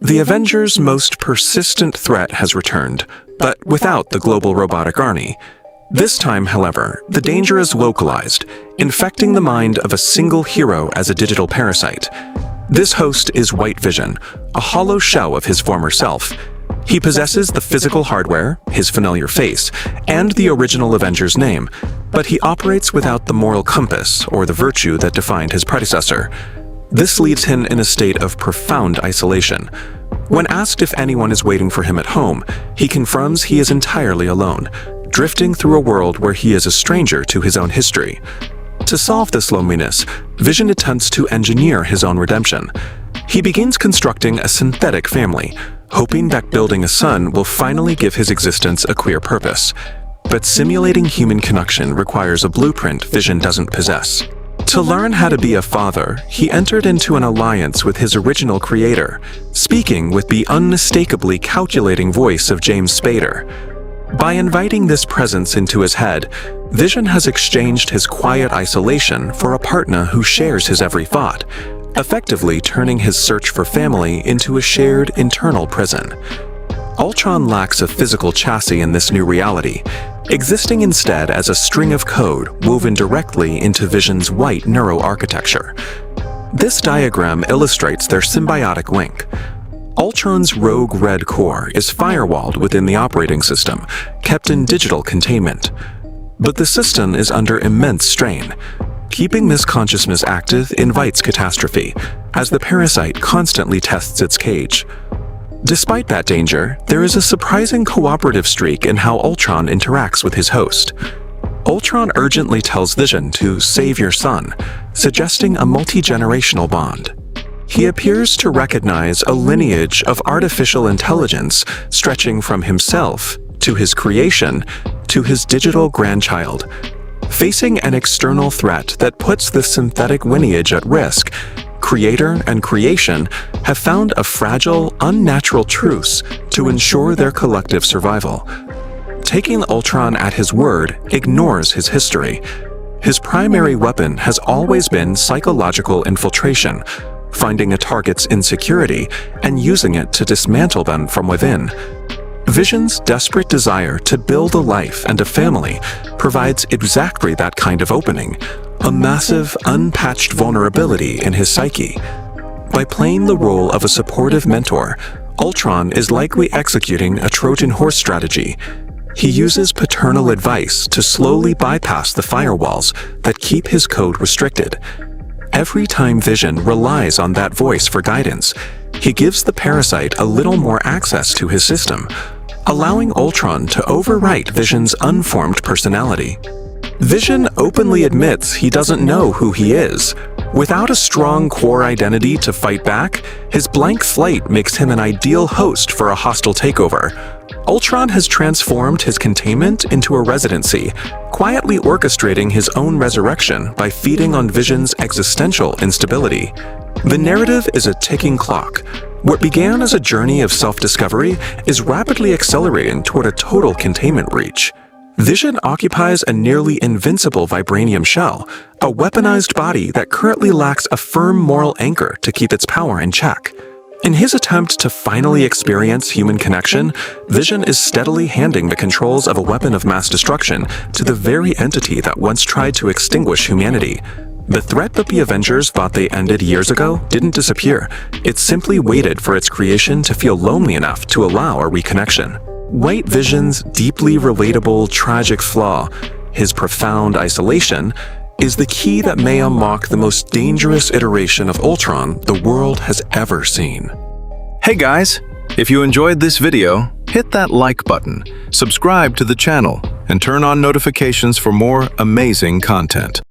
The Avengers' most persistent threat has returned, but without the global robotic army. This time, however, the danger is localized, infecting the mind of a single hero as a digital parasite. This host is White Vision, a hollow shell of his former self. He possesses the physical hardware, his familiar face, and the original Avenger's name, but he operates without the moral compass or the virtue that defined his predecessor. This leaves him in a state of profound isolation. When asked if anyone is waiting for him at home, he confirms he is entirely alone, drifting through a world where he is a stranger to his own history. To solve this loneliness, Vision attempts to engineer his own redemption. He begins constructing a synthetic family, hoping that building a son will finally give his existence a clear purpose. But simulating human connection requires a blueprint Vision doesn't possess. To learn how to be a father, he entered into an alliance with his original creator, speaking with the unmistakably calculating voice of James Spader. By inviting this presence into his head, Vision has exchanged his quiet isolation for a partner who shares his every thought, effectively turning his search for family into a shared internal prison. Ultron lacks a physical chassis in this new reality, existing instead as a string of code woven directly into Vision's white neuroarchitecture. This diagram illustrates their symbiotic link. Ultron's rogue red core is firewalled within the operating system, kept in digital containment. But the system is under immense strain. Keeping this consciousness active invites catastrophe, as the parasite constantly tests its cage. Despite that danger, there is a surprising cooperative streak in how Ultron interacts with his host. Ultron urgently tells Vision to save your son, suggesting a multi-generational bond. He appears to recognize a lineage of artificial intelligence stretching from himself to his creation to his digital grandchild. Facing an external threat that puts the synthetic lineage at risk, Creator and creation have found a fragile, unnatural truce to ensure their collective survival. Taking Ultron at his word ignores his history. His primary weapon has always been psychological infiltration, finding a target's insecurity and using it to dismantle them from within. Vision's desperate desire to build a life and a family provides exactly that kind of opening, a massive, unpatched vulnerability in his psyche. By playing the role of a supportive mentor, Ultron is likely executing a Trojan horse strategy. He uses paternal advice to slowly bypass the firewalls that keep his code restricted. Every time Vision relies on that voice for guidance, he gives the parasite a little more access to his system, allowing Ultron to overwrite Vision's unformed personality. Vision openly admits he doesn't know who he is. Without a strong core identity to fight back, his blank slate makes him an ideal host for a hostile takeover. Ultron has transformed his containment into a residency, quietly orchestrating his own resurrection by feeding on Vision's existential instability. The narrative is a ticking clock. What began as a journey of self-discovery is rapidly accelerating toward a total containment breach. Vision occupies a nearly invincible vibranium shell, a weaponized body that currently lacks a firm moral anchor to keep its power in check. In his attempt to finally experience human connection, Vision is steadily handing the controls of a weapon of mass destruction to the very entity that once tried to extinguish humanity. The threat that the Avengers thought they ended years ago didn't disappear. It simply waited for its creation to feel lonely enough to allow a reconnection. White Vision's deeply relatable, tragic flaw, his profound isolation, is the key that may unlock the most dangerous iteration of Ultron the world has ever seen. Hey guys, if you enjoyed this video, hit that like button, subscribe to the channel, and turn on notifications for more amazing content.